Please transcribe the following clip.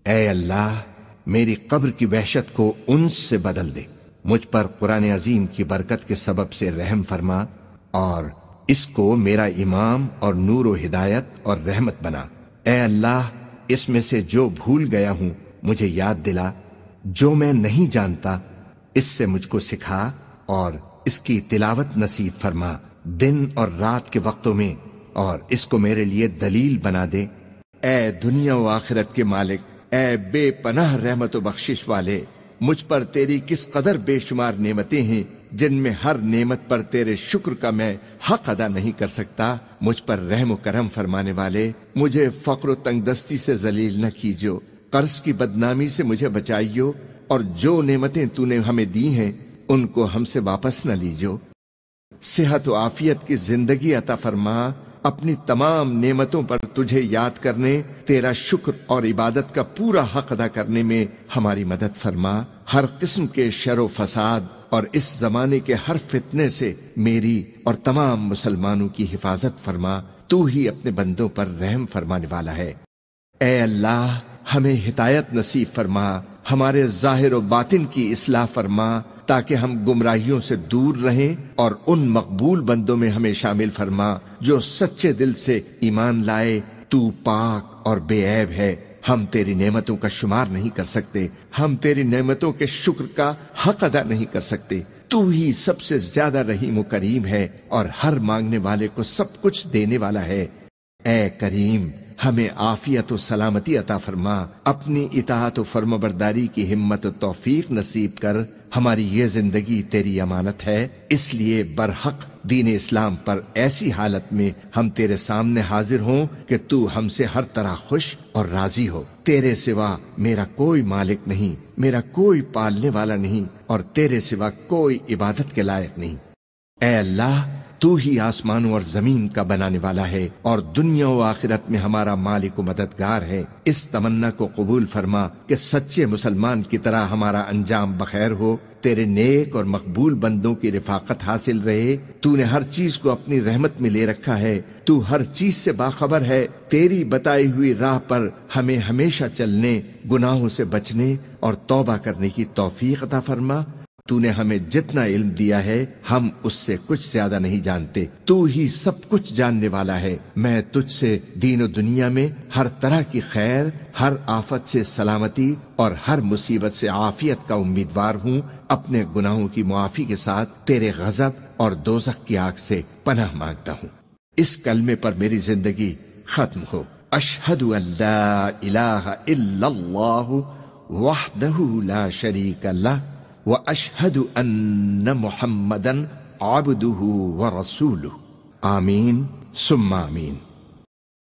اے اللہ میری قبر کی وحشت کو انس سے بدل دے، مجھ پر قرآن عظیم کی برکت کے سبب سے رحم فرما اور اس کو میرا امام اور نور و ہدایت اور رحمت بنا۔ اے اللہ اس میں سے جو بھول گیا ہوں مجھے یاد دلا، جو میں نہیں جانتا اس سے مجھ کو سکھا اور اس کی تلاوت نصیب فرما دن اور رات کے وقتوں میں، اور اس کو میرے لیے دلیل بنا دے۔ اے دنیا و آخرت کے مالک، اے بے پناہ رحمت و بخشش والے، مجھ پر تیری کس قدر بے شمار نعمتیں ہیں جن میں ہر نعمت پر تیرے شکر کا میں حق ادا نہیں کر سکتا۔ مجھ پر رحم و کرم فرمانے والے، مجھے فقر و تنگ دستی سے ذلیل نہ کیجو، قرض کی بدنامی سے مجھے بچائیو، اور جو نعمتیں تو نے ہمیں دی ہیں ان کو ہم سے واپس نہ لیجو۔ صحت و عافیت کی زندگی عطا فرما، اپنی تمام نعمتوں پر تجھے یاد کرنے، تیرا شکر اور عبادت کا پورا حق ادا کرنے میں ہماری مدد فرما۔ ہر قسم کے شر و فساد اور اس زمانے کے ہر فتنے سے میری اور تمام مسلمانوں کی حفاظت فرما، تو ہی اپنے بندوں پر رحم فرمانے والا ہے۔ اے اللہ ہمیں ہدایت نصیب فرما، ہمارے ظاہر و باطن کی اصلاح فرما تاکہ ہم گمراہیوں سے دور رہیں، اور ان مقبول بندوں میں ہمیں شامل فرما جو سچے دل سے ایمان لائے۔ تو پاک اور بے عیب ہے، ہم تیری نعمتوں کا شمار نہیں کر سکتے، ہم تیری نعمتوں کے شکر کا حق ادا نہیں کر سکتے۔ تو ہی سب سے زیادہ رحیم و کریم ہے اور ہر مانگنے والے کو سب کچھ دینے والا ہے۔ اے کریم ہمیں عافیت و سلامتی عطا فرما، اپنی اطاعت و فرمانبرداری کی ہمت و توفیق نصیب کر۔ ہماری یہ زندگی تیری امانت ہے، اس لیے برحق دین اسلام پر ایسی حالت میں ہم تیرے سامنے حاضر ہوں کہ تو ہم سے ہر طرح خوش اور راضی ہو۔ تیرے سوا میرا کوئی مالک نہیں، میرا کوئی پالنے والا نہیں، اور تیرے سوا کوئی عبادت کے لائق نہیں۔ اے اللہ تو ہی آسمانوں اور زمین کا بنانے والا ہے اور دنیا و آخرت میں ہمارا مالک و مددگار ہے۔ اس تمنا کو قبول فرما کہ سچے مسلمان کی طرح ہمارا انجام بخیر ہو، تیرے نیک اور مقبول بندوں کی رفاقت حاصل رہے۔ تو نے ہر چیز کو اپنی رحمت میں لے رکھا ہے، تو ہر چیز سے باخبر ہے۔ تیری بتائی ہوئی راہ پر ہمیں ہمیشہ چلنے، گناہوں سے بچنے اور توبہ کرنے کی توفیق عطا فرما۔ تو نے ہمیں جتنا علم دیا ہے ہم اس سے کچھ زیادہ نہیں جانتے، تو ہی سب کچھ جاننے والا ہے۔ میں تجھ سے دین و دنیا میں ہر طرح کی خیر، ہر آفت سے سلامتی اور ہر مصیبت سے عافیت کا امیدوار ہوں۔ اپنے گناہوں کی معافی کے ساتھ تیرے غضب اور دوزخ کی آگ سے پناہ مانگتا ہوں۔ اس کلمے پر میری زندگی ختم ہو۔ اشہد ان لا الہ الا اللہ وحدہ لا شریک لہ وَأَشْهَدُ أَنَّ مُحَمَّدًا عَبْدُهُ وَرَسُولُهُ۔ آمین ثم آمین۔